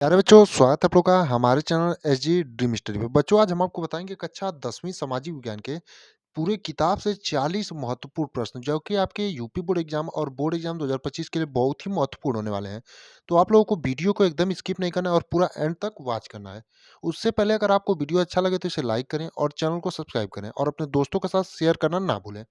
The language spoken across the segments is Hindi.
प्यारे बच्चों, स्वागत है आप लोग का हमारे चैनल एसजी ड्रीम स्टडी पे। बच्चों, आज हम आपको बताएंगे कक्षा 10वीं सामाजिक विज्ञान के पूरे किताब से 40 महत्वपूर्ण प्रश्न, जो कि आपके यूपी बोर्ड एग्जाम और बोर्ड एग्जाम 2025 के लिए बहुत ही महत्वपूर्ण होने वाले हैं। तो आप लोगों को वीडियो को एकदम स्किप नहीं करना है और पूरा एंड तक वॉच करना है। उससे पहले अगर आपको वीडियो अच्छा लगे तो इसे लाइक करें और चैनल को सब्सक्राइब करें और अपने दोस्तों के साथ शेयर करना ना भूलें।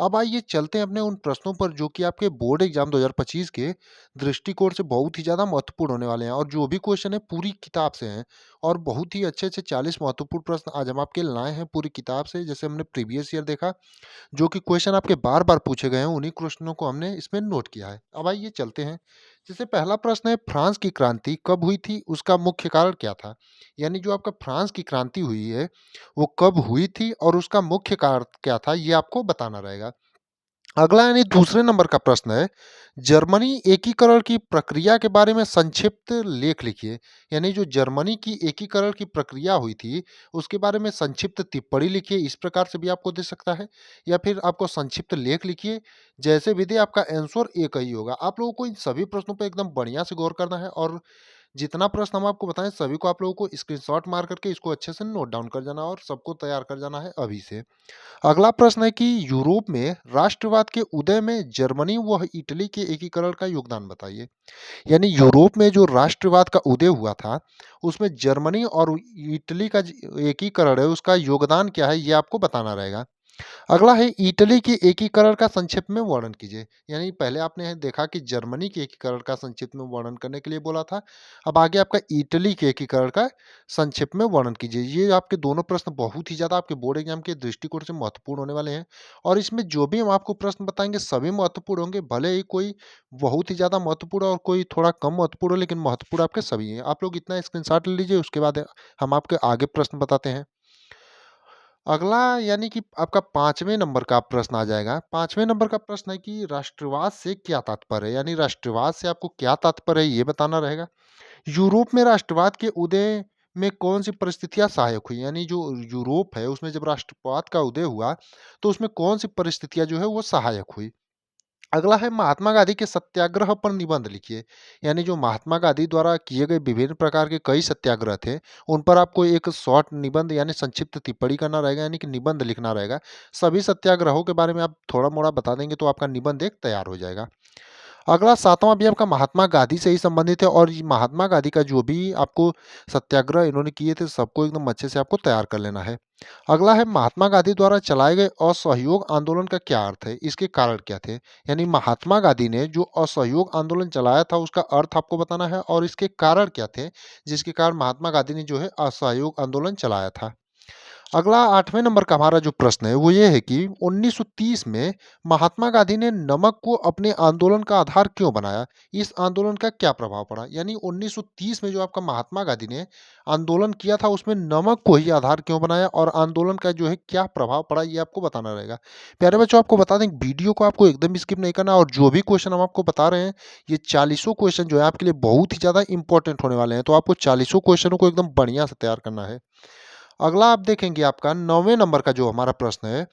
अब आइए चलते हैं अपने उन प्रश्नों पर जो कि आपके बोर्ड एग्जाम 2025 के दृष्टिकोण से बहुत ही ज़्यादा महत्वपूर्ण होने वाले हैं, और जो भी क्वेश्चन है पूरी किताब से हैं। और बहुत ही अच्छे अच्छे 40 महत्वपूर्ण प्रश्न आज हम आपके लिए लाए हैं पूरी किताब से। जैसे हमने प्रीवियस ईयर देखा, जो कि क्वेश्चन आपके बार बार पूछे गए हैं, उन्हीं क्वेश्चनों को हमने इसमें नोट किया है। अब आइए चलते हैं। जैसे पहला प्रश्न है, फ्रांस की क्रांति कब हुई थी, उसका मुख्य कारण क्या था। यानी जो आपका फ्रांस की क्रांति हुई है, वो कब हुई थी और उसका मुख्य कारण क्या था, ये आपको बताना रहेगा। अगला यानी दूसरे नंबर का प्रश्न है, जर्मनी एकीकरण की प्रक्रिया के बारे में संक्षिप्त लेख लिखिए। यानी जो जर्मनी की एकीकरण की प्रक्रिया हुई थी, उसके बारे में संक्षिप्त टिप्पणी लिखिए। इस प्रकार से भी आपको दे सकता है, या फिर आपको संक्षिप्त लेख लिखिए। जैसे भी दे, आपका आंसर एक ही होगा। आप लोगों को इन सभी प्रश्नों पर एकदम बढ़िया से गौर करना है, और जितना प्रश्न हम आपको बताएं सभी को आप लोगों को स्क्रीनशॉट मार करके इसको अच्छे से नोट डाउन कर जाना और सबको तैयार कर जाना है अभी से। अगला प्रश्न है कि यूरोप में राष्ट्रवाद के उदय में जर्मनी व इटली के एकीकरण का योगदान बताइए। यानी यूरोप में जो राष्ट्रवाद का उदय हुआ था, उसमें जर्मनी और इटली का एकीकरण है, उसका योगदान क्या है, ये आपको बताना रहेगा। अगला है, इटली के एकीकरण का संक्षिप्त में वर्णन कीजिए। यानी पहले आपने देखा कि जर्मनी के एकीकरण का संक्षिप्त में वर्णन करने के लिए बोला था। अब आगे आपका इटली के एकीकरण का संक्षिप्त में वर्णन कीजिए। ये आपके दोनों प्रश्न बहुत ही ज़्यादा आपके बोर्ड एग्जाम के दृष्टिकोण से महत्वपूर्ण होने वाले हैं, और इसमें जो भी हम आपको प्रश्न बताएंगे सभी महत्वपूर्ण होंगे। भले ही कोई बहुत ही ज़्यादा महत्वपूर्ण और कोई थोड़ा कम महत्वपूर्ण हो, लेकिन महत्वपूर्ण आपके सभी हैं। आप लोग इतना स्क्रीनशॉट ले लीजिए, उसके बाद हम आपके आगे प्रश्न बताते हैं। अगला यानी कि आपका 5वें नंबर का प्रश्न आ जाएगा। 5वें नंबर का प्रश्न है कि राष्ट्रवाद से क्या तात्पर्य है? यानी राष्ट्रवाद से आपको क्या तात्पर्य है, ये बताना रहेगा। यूरोप में राष्ट्रवाद के उदय में कौन-सी परिस्थितियाँ सहायक हुई? यानी जो यूरोप है, उसमें जब राष्ट्रवाद का उदय हुआ, तो उसमें कौन-सी परिस्थितियाँ जो है वो सहायक हुई? अगला है, महात्मा गांधी के सत्याग्रह पर निबंध लिखिए। यानी जो महात्मा गांधी द्वारा किए गए विभिन्न प्रकार के कई सत्याग्रह थे, उन पर आपको एक शॉर्ट निबंध यानी संक्षिप्त टिप्पणी करना रहेगा, यानी कि निबंध लिखना रहेगा। सभी सत्याग्रहों के बारे में आप थोड़ा मोड़ा बता देंगे तो आपका निबंध एक तैयार हो जाएगा। अगला 7वां भी आपका महात्मा गांधी से ही संबंधित है, और ये महात्मा गांधी का जो भी आपको सत्याग्रह इन्होंने किए थे, सबको एकदम अच्छे से आपको तैयार कर लेना है। अगला है, महात्मा गांधी द्वारा चलाए गए असहयोग आंदोलन का क्या अर्थ है, इसके कारण क्या थे। यानी महात्मा गांधी ने जो असहयोग आंदोलन चलाया था, उसका अर्थ आपको बताना है और इसके कारण क्या थे, जिसके कारण महात्मा गांधी ने जो है असहयोग आंदोलन चलाया था। अगला 8वें नंबर का हमारा जो प्रश्न है वो ये है कि 1930 में महात्मा गांधी ने नमक को अपने आंदोलन का आधार क्यों बनाया? इस आंदोलन का क्या प्रभाव पड़ा? यानी 1930 में जो आपका महात्मा गांधी ने आंदोलन किया था, उसमें नमक को ही आधार क्यों बनाया और आंदोलन का जो है क्या प्रभाव पड़ा, ये आपको बताना रहेगा। प्यारे बच्चों, आपको बता दें वीडियो को आपको एकदम स्किप नहीं करना, और जो भी क्वेश्चन हम आपको बता रहे हैं, ये 40 क्वेश्चन जो है आपके लिए बहुत ही ज़्यादा इंपॉर्टेंट होने वाले हैं। तो आपको 40 क्वेश्चनों को एकदम बढ़िया से तैयार करना है। अगला आप देखेंगे, आपका 9वें नंबर का जो हमारा प्रश्न है,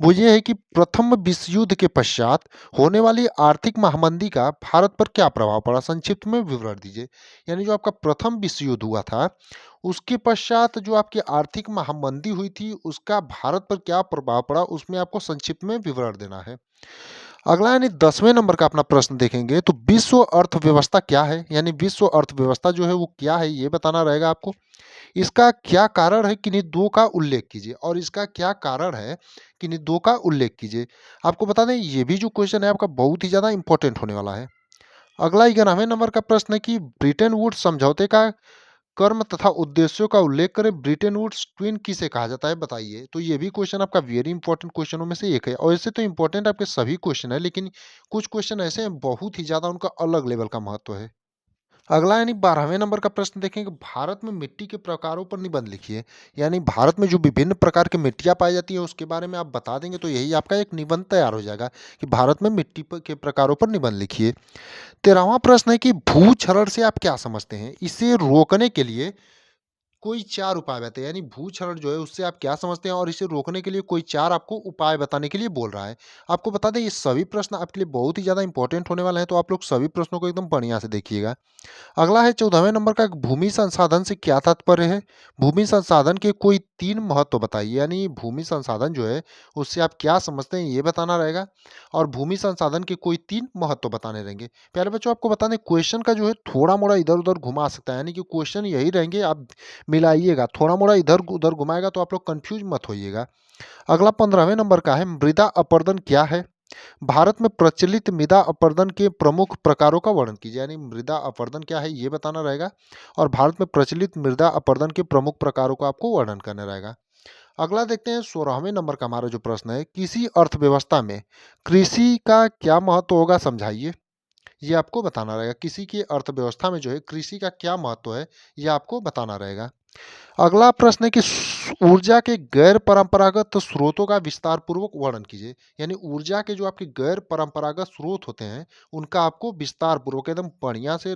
वो ये है कि प्रथम विश्व युद्ध के पश्चात होने वाली आर्थिक महामंदी का भारत पर क्या प्रभाव पड़ा? संक्षिप्त में विवरण दीजिए। यानी जो आपका प्रथम विश्व युद्ध हुआ था, उसके पश्चात जो आपकी आर्थिक महामंदी हुई थी, उसका भारत पर क्या प्रभाव पड़ा, उसमें आपको संक्षिप्त में विवरण देना है। अगला यानी 10वें नंबर का अपना प्रश्न देखेंगे, तो विश्व अर्थव्यवस्था क्या है? यानी विश्व अर्थव्यवस्था जो है वो क्या है, ये बताना रहेगा आपको। इसका क्या कारण है, किन्हीं 2 का उल्लेख कीजिए, और इसका क्या कारण है, किन्हीं 2 का उल्लेख कीजिए। आपको बता दें, ये भी जो क्वेश्चन है आपका बहुत ही ज़्यादा इंपॉर्टेंट होने वाला है। अगला 11वें नंबर का प्रश्न है कि ब्रिटेन वुड्स समझौते का कर्म तथा उद्देश्यों का उल्लेख करें। ब्रिटेन वुड्स ट्विन किसे कहा जाता है, बताइए। तो ये भी क्वेश्चन आपका वेरी इंपॉर्टेंट क्वेश्चनों में से एक है, और ऐसे तो इंपॉर्टेंट आपके सभी क्वेश्चन है, लेकिन कुछ क्वेश्चन ऐसे हैं बहुत ही ज़्यादा उनका अलग लेवल का महत्व है। अगला यानी 12वें नंबर का प्रश्न देखेंगे, भारत में मिट्टी के प्रकारों पर निबंध लिखिए। यानी भारत में जो विभिन्न प्रकार की मिट्टियां पाई जाती हैं, उसके बारे में आप बता देंगे तो यही आपका एक निबंध तैयार हो जाएगा कि भारत में के प्रकारों पर निबंध लिखिए। 13वां प्रश्न है कि भू क्षरण से आप क्या समझते हैं? इसे रोकने के लिए कोई 4 उपाय बताइए, यानी भू-क्षरण जो है उससे आप क्या समझते हैं और इसे रोकने के लिए कोई 4 आपको उपाय बताने के लिए बोल रहा है। आपको बता दें ये सभी प्रश्न आपके लिए बहुत ही ज़्यादा इंपॉर्टेंट होने वाले हैं, तो आप लोग सभी प्रश्नों को एकदम बढ़िया से देखिएगा। अगला है 14वें नंबर का, भूमि संसाधन से क्या तात्पर्य है? भूमि संसाधन के कोई 3 महत्व बताइए, यानी भूमि संसाधन जो है उससे आप क्या समझते हैं ये बताना रहेगा और भूमि संसाधन के कोई 3 महत्व बताने रहेंगे। प्यारे बच्चों आपको बता दें क्वेश्चन का जो है थोड़ा-मोड़ा इधर-उधर घुमा सकता है, यानी कि क्वेश्चन यही रहेंगे, आप मिलाइएगा, थोड़ा-मोड़ा इधर-उधर घुमाएगा तो आप लोग कन्फ्यूज़ मत होइएगा। अगला 15वें नंबर का है, मृदा अपरदन क्या है? भारत में प्रचलित मृदा अपरदन के प्रमुख प्रकारों का वर्णन कीजिए, यानी मृदा अपरदन क्या है ये बताना रहेगा और भारत में प्रचलित मृदा अपरदन के प्रमुख प्रकारों का आपको वर्णन करना रहेगा। अगला देखते हैं 16वें नंबर का हमारा जो प्रश्न है, किसी अर्थव्यवस्था में कृषि का क्या महत्व होगा समझाइए। ये आपको बताना रहेगा, किसी की अर्थव्यवस्था में जो है कृषि का क्या महत्व है ये आपको बताना रहेगा। अगला प्रश्न है कि ऊर्जा के गैर परंपरागत स्रोतों का विस्तार पूर्वक वर्णन कीजिए, यानी ऊर्जा के जो आपके गैर परंपरागत स्रोत होते हैं उनका आपको विस्तार पूर्वक एकदम बढ़िया से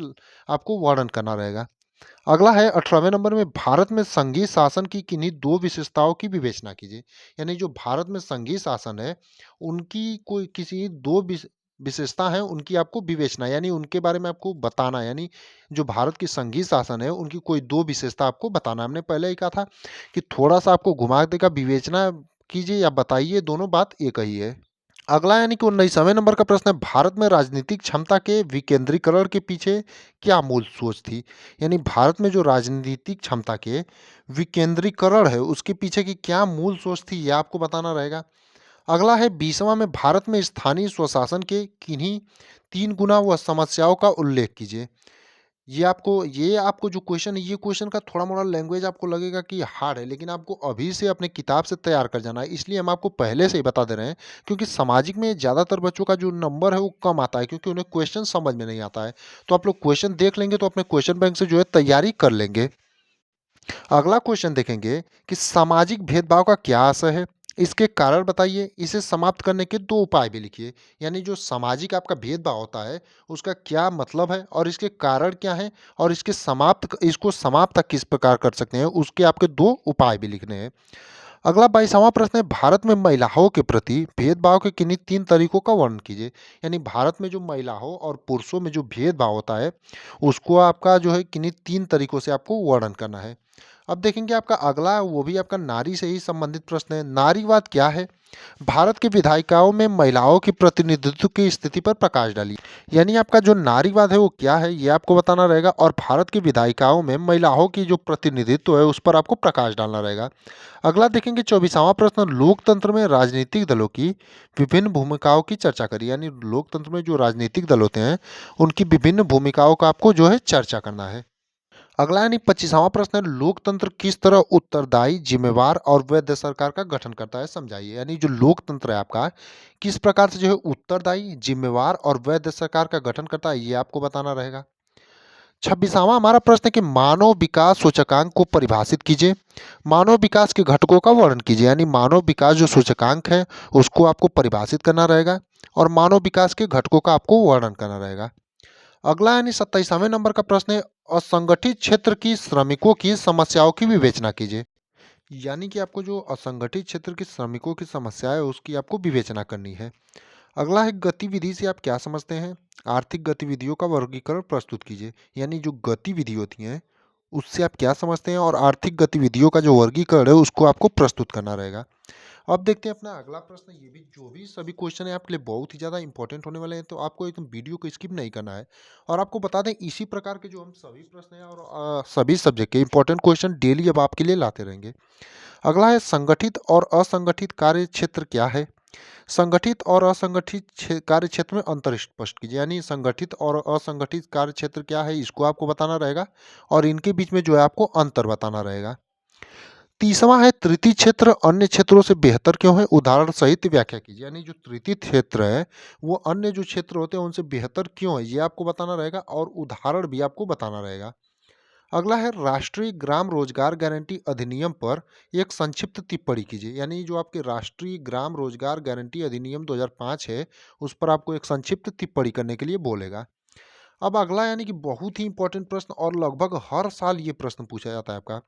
आपको वर्णन करना रहेगा। अगला है 18वें नंबर में, भारत में संघीय शासन की किन्हीं 2 विशेषताओं की विवेचना कीजिए, यानी जो भारत में संघीय शासन है उनकी कोई किसी 2 विशेषता है उनकी आपको विवेचना, यानी उनके बारे में आपको बताना है, यानी जो भारत की संघीय शासन है उनकी कोई 2 विशेषता आपको बताना है। हमने पहले ही कहा था कि थोड़ा-सा आपको घुमा देगा, विवेचना कीजिए या बताइए, दोनों बात एक ही है। अगला यानी कि 19वें नंबर का प्रश्न है, भारत में राजनीतिक क्षमता के विकेंद्रीकरण के पीछे क्या मूल सोच थी? यानी भारत में जो राजनीतिक क्षमता के विकेंद्रीकरण है उसके पीछे की क्या मूल सोच थी ये आपको बताना रहेगा। अगला है 20वां में, भारत में स्थानीय स्वशासन के किन्हीं 3 गुना व समस्याओं का उल्लेख कीजिए। ये आपको जो क्वेश्चन है, ये क्वेश्चन का थोड़ा-मोड़ा लैंग्वेज आपको लगेगा कि हार्ड है, लेकिन आपको अभी से अपने किताब से तैयार कर जाना है। इसलिए हम आपको पहले से ही बता दे रहे हैं, क्योंकि सामाजिक में ज़्यादातर बच्चों का जो नंबर है वो कम आता है, क्योंकि उन्हें क्वेश्चन समझ में नहीं आता है। तो आप लोग क्वेश्चन देख लेंगे तो अपने क्वेश्चन बैंक से जो है तैयारी कर लेंगे। अगला क्वेश्चन देखेंगे कि सामाजिक भेदभाव का क्या असर है? इसके कारण बताइए, इसे समाप्त करने के 2 उपाय भी लिखिए। यानी जो सामाजिक आपका भेदभाव होता है, उसका क्या मतलब है और इसके कारण क्या हैं और इसको समाप्त किस प्रकार कर सकते हैं, उसके आपके 2 उपाय भी लिखने हैं। अगला 22वां प्रश्न है, भारत में महिलाओं के प्रति भेदभाव के किन्हीं 3 तरीकों का वर्णन कीजिए। यानी भारत में जो महिलाओं और पुरुषों में जो भेदभाव होता है, उसको आपका जो है किन्हीं 3 तरीकों से आपको वर्णन करना है। अब देखेंगे आपका अगला, वो भी आपका नारी से ही संबंधित प्रश्न है। नारीवाद क्या है? भारत की विधायिकाओं में महिलाओं के प्रतिनिधित्व की स्थिति पर प्रकाश डालिए। यानी आपका जो नारीवाद है वो क्या है ये आपको बताना रहेगा और भारत की विधायिकाओं में महिलाओं की जो प्रतिनिधित्व है उस पर आपको प्रकाश डालना रहेगा। अगला देखेंगे 24वां प्रश्न, लोकतंत्र में राजनीतिक दलों की विभिन्न भूमिकाओं की चर्चा करिए। यानी लोकतंत्र में जो राजनीतिक दल होते हैं उनकी विभिन्न भूमिकाओं का आपको जो है चर्चा करना है। अगला यानी 25वां प्रश्न है, लोकतंत्र किस तरह उत्तरदायी, जिम्मेवार और वैध सरकार का गठन करता है समझाइए। यानी जो लोकतंत्र है आपका किस प्रकार से जो है उत्तरदायी, जिम्मेवार और वैध सरकार का गठन करता है ये आपको बताना रहेगा। 26वां हमारा प्रश्न है कि मानव विकास सूचकांक को परिभाषित कीजिए। मानव विकास के घटकों का वर्णन कीजिए, यानी मानव विकास जो सूचकांक है उसको आपको परिभाषित करना रहेगा और मानव विकास के घटकों का आपको वर्णन करना रहेगा। अगला यानी 27वें नंबर का प्रश्न है, असंगठित क्षेत्र की श्रमिकों की समस्याओं की विवेचना कीजिए। यानी कि आपको जो असंगठित क्षेत्र के श्रमिकों की समस्या है उसकी आपको विवेचना करनी है। अगला है, गतिविधि से आप क्या समझते हैं? आर्थिक गतिविधियों का वर्गीकरण प्रस्तुत कीजिए। यानी जो गतिविधि होती हैं उससे आप क्या समझते हैं और आर्थिक गतिविधियों का जो वर्गीकरण है उसको आपको प्रस्तुत करना रहेगा। अब देखते हैं अपना अगला प्रश्न, ये भी जो भी सभी क्वेश्चन है आपके लिए बहुत ही ज़्यादा इंपॉर्टेंट होने वाले हैं, तो आपको एकदम वीडियो को स्किप नहीं करना है। और आपको बता दें इसी प्रकार के जो हम सभी प्रश्न हैं और सभी सब्जेक्ट के इंपॉर्टेंट क्वेश्चन डेली अब आपके लिए लाते रहेंगे। अगला है, संगठित और असंगठित कार्य क्षेत्र क्या है? संगठित और असंगठित कार्य क्षेत्र में अंतर स्पष्ट कीजिए। यानी संगठित और असंगठित कार्य क्षेत्र क्या है इसको आपको बताना रहेगा और इनके बीच में जो है आपको अंतर बताना रहेगा। तीसरा है, तृतीय क्षेत्र अन्य क्षेत्रों से बेहतर क्यों है? उदाहरण सहित व्याख्या कीजिए। यानी जो तृतीय क्षेत्र है वो अन्य जो क्षेत्र होते हैं उनसे बेहतर क्यों है ये आपको बताना रहेगा और उदाहरण भी आपको बताना रहेगा। अगला है, राष्ट्रीय ग्राम रोजगार गारंटी अधिनियम पर एक संक्षिप्त टिप्पणी कीजिए। यानी जो आपके राष्ट्रीय ग्राम रोजगार गारंटी अधिनियम 2005 है उस पर आपको एक संक्षिप्त टिप्पणी करने के लिए बोलेगा। अब अगला यानी कि बहुत ही इंपॉर्टेंट प्रश्न और लगभग हर साल ये प्रश्न पूछा जाता है आपका।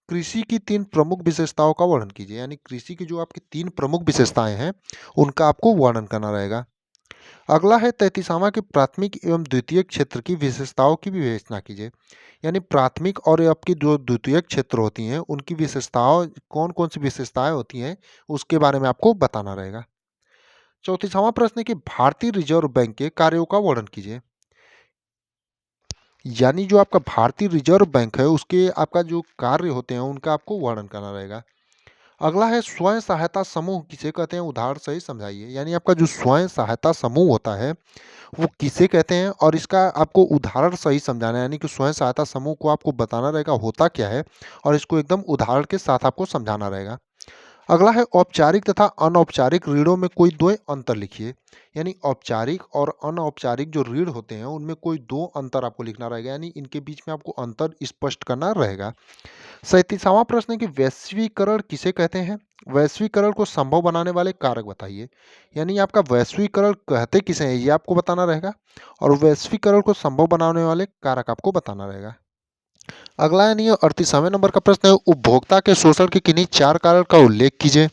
कृषि की 3 प्रमुख विशेषताओं का वर्णन कीजिए। यानी कृषि की जो आपकी 3 प्रमुख विशेषताएँ हैं, उनका आपको वर्णन करना रहेगा। अगला है 33वां कि प्राथमिक एवं द्वितीयक क्षेत्र की विशेषताओं की विवेचना कीजिए। यानी प्राथमिक और आपकी जो द्वितीयक क्षेत्र होती हैं, उनकी विशेषताओं कौन-कौन सी विशेषताएँ होती हैं, उसके बारे में आपको बताना रहेगा। 34वां प्रश्न है कि भारतीय रिज़र्व बैंक के कार्यों का वर्णन कीजिए। यानी जो आपका भारतीय रिज़र्व बैंक है, उसके आपका जो कार्य होते हैं, उनका आपको वर्णन करना रहेगा। अगला है स्वयं सहायता समूह किसे कहते हैं, उदाहरण सहित समझाइए। यानी आपका जो स्वयं सहायता समूह होता है, वो किसे कहते हैं और इसका आपको उदाहरण सहित समझाना है। यानी कि स्वयं सहायता समूह को आपको बताना रहेगा होता क्या है और इसको एकदम उदाहरण के साथ आपको समझाना रहेगा। अगला है औपचारिक तथा अनौपचारिक ऋणों में कोई 2 अंतर लिखिए। यानी औपचारिक और अनौपचारिक जो ऋण होते हैं, उनमें कोई 2 अंतर आपको लिखना रहेगा। यानी इनके बीच में आपको अंतर स्पष्ट करना रहेगा। 37वां प्रश्न है कि वैश्वीकरण किसे कहते हैं? वैश्वीकरण को संभव बनाने वाले कारक बताइए। यानी आपका वैश्वीकरण कहते किसे हैं, ये आपको बताना रहेगा और वैश्वीकरण को संभव बनाने वाले कारक आपको बताना रहेगा। अगला यानी 38वें नंबर का प्रश्न है उपभोक्ता के शोषण के किन्हीं 4 कारण का उल्लेख कीजिए।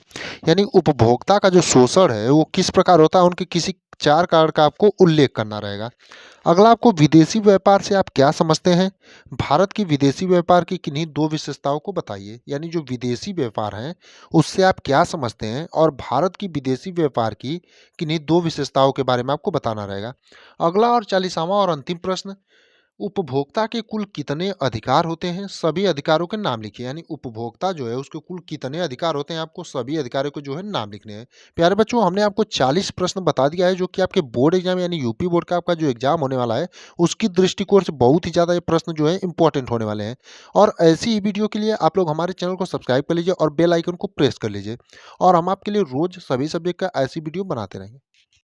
यानी उपभोक्ता का जो शोषण है वो किस प्रकार होता है, उनके किसी 4 कारण का आपको उल्लेख करना रहेगा। अगला आपको विदेशी व्यापार से आप क्या समझते हैं? भारत की विदेशी व्यापार की किन्हीं 2 विशेषताओं को बताइए। यानी जो विदेशी व्यापार है, उससे आप क्या समझते हैं और भारत की विदेशी व्यापार की किन्हीं 2 विशेषताओं के बारे में आपको बताना रहेगा। अगला और 40वां और अंतिम प्रश्न, उपभोक्ता के कुल कितने अधिकार होते हैं? सभी अधिकारों के नाम लिखिए। यानी उपभोक्ता जो है उसके कुल कितने अधिकार होते हैं, आपको सभी अधिकारों के जो है नाम लिखने हैं। प्यारे बच्चों, हमने आपको 40 प्रश्न बता दिया है जो कि आपके बोर्ड एग्जाम यानी यूपी बोर्ड का आपका जो एग्जाम होने वाला है, उसकी दृष्टिकोण से बहुत ही ज़्यादा ये प्रश्न जो है इंपॉर्टेंट होने वाले हैं। और ऐसी ही वीडियो के लिए आप लोग हमारे चैनल को सब्सक्राइब कर लीजिए और बेल आइकन को प्रेस कर लीजिए और हम आपके लिए रोज़ सभी सब्जेक्ट का ऐसी वीडियो बनाते रहेंगे।